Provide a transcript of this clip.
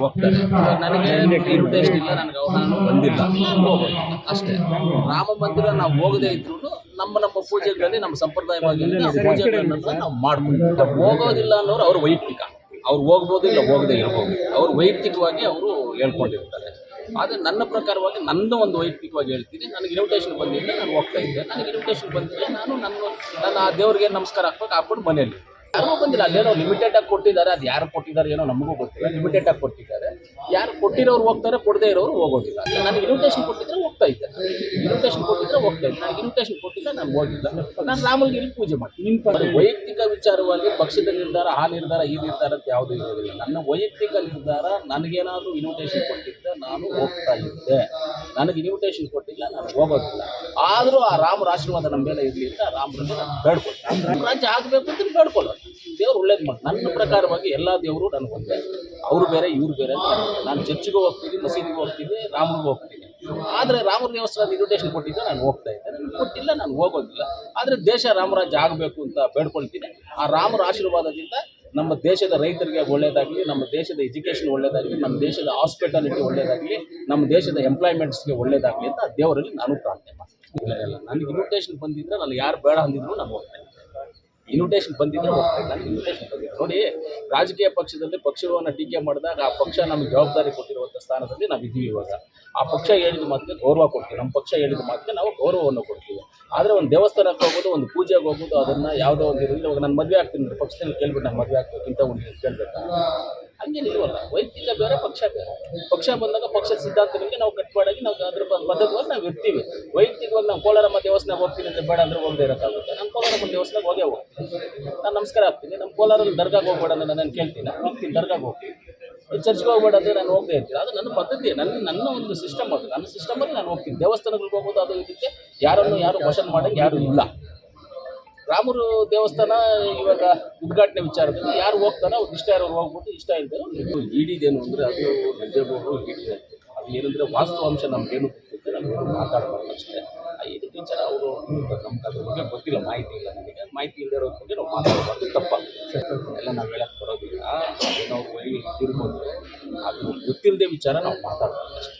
ಹೋಗ್ತಾರೆ. ಇವಾಗ ನನಗೆ ಇನ್ವಿಟೇಷನ್ ಇಲ್ಲ, ನನಗೆ ಆಹ್ವಾನ ಬಂದಿಲ್ಲ, ನಾನು ಹೋಗೋದಿಲ್ಲ ಅಷ್ಟೇ. ರಾಮ ಮಂದಿರ ನಾವು ಹೋಗದೇ ಇದ್ರು ನಮ್ಮ ಪೂಜೆಗಳಲ್ಲಿ ನಮ್ಮ ಸಂಪ್ರದಾಯವಾಗಿ ಪೂಜೆಗಳನ್ನು ನಾವು ಮಾಡ್ಕೊಂಡು ಹೋಗೋದಿಲ್ಲ ಅನ್ನೋರು ಅವ್ರ ವೈಯಕ್ತಿಕ, ಅವ್ರು ಹೋಗ್ಬೋದು ಇಲ್ಲ ಹೋಗದೆ ಇರ್ಬೋದು, ಅವ್ರು ವೈಯಕ್ತಿಕವಾಗಿ ಅವರು ಹೇಳ್ಕೊಂಡಿರ್ತಾರೆ. ಆದರೆ ನನ್ನ ಪ್ರಕಾರವಾಗಿ ನನ್ನ ಒಂದು ವೈಯಕ್ತಿಕವಾಗಿ ಹೇಳ್ತೀನಿ, ನನಗೆ ಇನ್ವಿಟೇಷನ್ ಬಂದಿದ್ದೆ, ನಾನು ಹೋಗ್ತಾ ಇದ್ದೆ. ನನಗೆ ಇನ್ವಿಟೇಷನ್ ಬಂದಿಲ್ಲ, ನಾನು ಆ ದೇವ್ರಿಗೆ ನಮಸ್ಕಾರ ಹಾಕ್ಕೊಂಡು ಮನೆಯಲ್ಲಿ ಯಾರಿಗೂ ಬಂದಿಲ್ಲ. ಅಲ್ಲೇನೋ ಲಿಮಿಟೆಡ್ ಆಗಿ ಕೊಟ್ಟಿದ್ದಾರೆ, ಅದು ಯಾರು ಕೊಟ್ಟಿದ್ದಾರೆ ಏನೋ ನಮಗೂ ಗೊತ್ತಿಲ್ಲ. ಲಿಮಿಟೆಡ್ ಆಗಿ ಕೊಟ್ಟಿದ್ದಾರೆ, ಯಾರು ಕೊಟ್ಟಿರೋರು ಹೋಗ್ತಾರೆ, ಕೊಡದೇ ಇರೋರು ಹೋಗೋದಿಲ್ಲ. ನನಗೆ ಇನ್ವಿಟೇಷನ್ ಕೊಟ್ಟಿದ್ರೆ ಹೋಗ್ತಾ ಇದ್ದೆ, ಇನ್ವಿಟೇಷನ್ ಕೊಟ್ಟಿದ್ರೆ ಹೋಗ್ತಾ ಇದ್ದೆ. ನನಗೆ ಇನ್ವಿಟೇಷನ್ ಕೊಟ್ಟಿಲ್ಲ, ನಾನು ಹೋಗಿಲ್ಲ. ನಾನು ರಾಮನಿಗೆ ಪೂಜೆ ಮಾಡ್ತೀನಿ. ವೈಯಕ್ತಿಕ ವಿಚಾರವಾಗಿ ಪಕ್ಷದ ನಿರ್ಧಾರ, ಆ ನಿರ್ಧಾರ ಈ ನಿರ್ಧಾರ ಅಂತ ಯಾವುದೂ ಇರೋದಿಲ್ಲ. ನನ್ನ ವೈಯಕ್ತಿಕ ನಿರ್ಧಾರ, ನನಗೇನಾದರೂ ಇನ್ವಿಟೇಷನ್ ಕೊಟ್ಟಿದ್ದೆ ನಾನು ಹೋಗ್ತಾ ಇದ್ದೆ. ನನಗೆ ಇನ್ವಿಟೇಷನ್ ಕೊಟ್ಟಿಲ್ಲ, ನಾನು ಹೋಗೋದಿಲ್ಲ. ಆದರೂ ಆ ರಾಮರ ಆಶೀರ್ವಾದ ನಮ್ಮ ಮೇಲೆ ಇರಲಿ ಅಂತ ರಾಮರಲ್ಲಿ ನಾನು ಬೇಡ್ಕೊಳ್ತೀನಿ. ನಮ್ಮ ರಾಜ್ಯ ಆಗಬೇಕು ಅಂತ ಬೇಡ್ಕೊಳ್ಳೋದು, ದೇವ್ರು ಒಳ್ಳೇದು ಮಾಡಿ. ನನ್ನ ಪ್ರಕಾರವಾಗಿ ಎಲ್ಲ ದೇವರು ನನಗೆ ಒಂದೇ, ಅವರು ಬೇರೆ ಇವ್ರು ಬೇರೆ ಅಂತ. ನಾನು ಚರ್ಚಿಗೂ ಹೋಗ್ತೀನಿ, ಮಸೀದಿಗೂ ಹೋಗ್ತೀನಿ, ರಾಮನಿಗೂ ಹೋಗ್ತೀನಿ. ಆದರೆ ರಾಮರ ದೇವಸ್ಥಾನದ ಇನ್ವಿಟೇಷನ್ ಕೊಟ್ಟಿದ್ದೆ, ನಾನು ಹೋಗ್ತಾ ಇದ್ದೆ. ನನಗೆ ಕೊಟ್ಟಿಲ್ಲ, ನಾನು ಹೋಗೋದಿಲ್ಲ. ಆದರೆ ದೇಶ ರಾಮರಾಜ್ಯ ಆಗಬೇಕು ಅಂತ ಬೇಡ್ಕೊಳ್ತೀನಿ. ಆ ರಾಮರ ಆಶೀರ್ವಾದದಿಂದ ನಮ್ಮ ದೇಶದ ರೈತರಿಗೆ ಒಳ್ಳೆಯದಾಗಲಿ, ನಮ್ಮ ದೇಶದ ಎಜುಕೇಷನ್ ಒಳ್ಳೆಯದಾಗಲಿ, ನಮ್ಮ ದೇಶದ ಹಾಸ್ಪಿಟಾಲಿಟಿ ಒಳ್ಳೆಯದಾಗಲಿ, ನಮ್ಮ ದೇಶದ ಎಂಪ್ಲಾಯ್ಮೆಂಟ್ಸ್ಗೆ ಒಳ್ಳೆಯದಾಗಲಿ ಅಂತ ಆ ದೇವರಲ್ಲಿ ನಾನು ಪ್ರಾರ್ಥನೆ ಮಾಡ್ತೀನಿ. ಇಲ್ಲ ನನಗೆ ಇನ್ವಿಟೇಷನ್ ಬಂದಿದ್ದರೆ, ನಾನು ಯಾರು ಬೇಡ ಅಂದಿದ್ರು ನಾನು ಹೋಗ್ತಾ ಇದ್ದೆ. ಇನ್ವಿಟೇಷನ್ ಬಂದಿದ್ದರೆ ಹೋಗ್ತಾ ಇದ್ದೆ. ನನಗೆ ಇನ್ವಿಟೇಷನ್ ಬಂದಿದ್ದೆ. ನೋಡಿ, ರಾಜಕೀಯ ಪಕ್ಷದಲ್ಲಿ ಪಕ್ಷವನ್ನು ಟೀಕೆ ಮಾಡಿದಾಗ ಆ ಪಕ್ಷ ನಮಗೆ ಜವಾಬ್ದಾರಿ ಕೊಟ್ಟಿರುವಂಥ ಸ್ಥಾನದಲ್ಲಿ ನಾವು ಇದ್ದೀವಿ. ಇವಾಗ ಆ ಪಕ್ಷ ಹೇಳಿದ ಮಾತಿಗೆ ಗೌರವ ಕೊಡ್ತೀವಿ, ನಮ್ಮ ಪಕ್ಷ ಹೇಳಿದ ಮಾತಿಗೆ ನಾವು ಗೌರವವನ್ನು ಕೊಡ್ತೀವಿ. ಆದರೆ ಒಂದು ದೇವಸ್ಥಾನಕ್ಕೆ ಹೋಗೋದು, ಒಂದು ಪೂಜೆಗೆ ಹೋಗೋದು, ಅದನ್ನು ಯಾವುದೋ ಒಂದು ಇರಲಿ. ಇವಾಗ ನಾನು ಮದುವೆ ಆಗ್ತೀನಿ, ಪಕ್ಷದಲ್ಲಿ ಕೇಳ್ಬಿಟ್ಟು ನಾನು ಮದುವೆ ಆಗ್ಬೇಕಿಂತ ಹುಡುಗಿ ಕೇಳಬೇಕಾ? ಹಂಗೇನಿಲ್ವಲ್ಲ. ವೈಯಕ್ತಿಕ ಬೇರೆ, ಪಕ್ಷ ಬೇರೆ. ಪಕ್ಷ ಬಂದಾಗ ಪಕ್ಷದ ಸಿದ್ಧಾಂತಗಳಿಗೆ ನಾವು ಕಟ್ಪಾಡಾಗಿ ನಾವು ಅದ್ರ ಬದ್ಧವಾಗಿ ನಾವು ಇರ್ತೀವಿ. ವೈಯಕ್ತಿಕವಾಗಿ ನಾವು ಕೋಲಾರಮ್ಮ ದೇವಸ್ಥಾನಕ್ಕೆ ಹೋಗ್ತೀನಿ ಅಂದರೆ ಬೇಡ ಅಂದರೆ ಹೋಗದೆ ಇರೋಕ್ಕಾಗುತ್ತೆ. ನಾನು ಕೋಲಾರಮ್ಮ ದೇವಸ್ಥಾನಕ್ಕೆ ಹೋಗೇ ಹೋಗ್ತೀನಿ, ನಾನು ನಮಸ್ಕಾರ ಆಗ್ತೀನಿ. ನಮ್ಮ ಕೋಲಾರಲ್ಲಿ ದರ್ಗಾಗೆ ಹೋಗ್ಬೇಡ ಅಂದರೆ ನಾನು ಕೇಳ್ತೀನಿ, ಹೋಗ್ತೀನಿ, ದರ್ಗಾಗೆ ಹೋಗ್ತೀನಿ. ಚರ್ಚ್ಗೆ ಹೋಗ್ಬೇಡ ಅಂದರೆ ನಾನು ಹೋಗದೆ ಇರ್ತೀನಿ. ಅದು ನನ್ನ ಪದ್ಧತಿ, ನನ್ನ ಒಂದು ಸಿಸ್ಟಮ್. ಅದು ನನ್ನ ಸಿಸ್ಟಮಲ್ಲಿ ನಾನು ಹೋಗ್ತೀನಿ. ದೇವಸ್ಥಾನಗಳಿಗೆ ಹೋಗೋದು, ಅದು ಇದಕ್ಕೆ ಯಾರು ಕ್ವಶನ್ ಮಾಡೋಂಗೆ ಯಾರೂ ಇಲ್ಲ. ರಾಮರು ದೇವಸ್ಥಾನ ಇವಾಗ ಉದ್ಘಾಟನೆ ವಿಚಾರದಲ್ಲಿ ಯಾರು ಹೋಗ್ತಾರೋ ಅವ್ರು ಇಷ್ಟ ಇರೋರು ಹೋಗ್ಬಿಟ್ಟು, ಇಷ್ಟ ಇಲ್ದಿರೋ ಇಡಿದೇನು ಅಂದರೆ ಅದು ನಿಜವಾಗ್ಲೂ ಇಡಿದೆ. ಅದು ಏನಂದರೆ ವಾಸ್ತವಾಂಶ ನಮಗೇನು ಗೊತ್ತಿರುತ್ತೆ, ನಮಗೇನು ಮಾತಾಡಬಾರ್ದು ಅಷ್ಟೇ. ಇದಕ್ಕೆ ವಿಚಾರ ಅವರು ನಮ್ಗೆ ಅದ್ರ ಬಗ್ಗೆ ಗೊತ್ತಿಲ್ಲ, ಮಾಹಿತಿ ಇಲ್ಲ. ನನಗೆ ಮಾಹಿತಿ ಇಲ್ಲದಿರೋ ಬಗ್ಗೆ ನಾವು ಮಾತಾಡಬಾರ್ದು, ತಪ್ಪಾಗುತ್ತೆ. ಎಲ್ಲ ನಾವು ಹೇಳಕ್ಕೆ ಬರೋದಿಲ್ಲ. ಏನೋ ಇರ್ಬೋದು, ಅದು ಗೊತ್ತಿಲ್ಲದೆ ವಿಚಾರ ನಾವು ಮಾತಾಡಬಾರ್ದು ಅಷ್ಟೇ.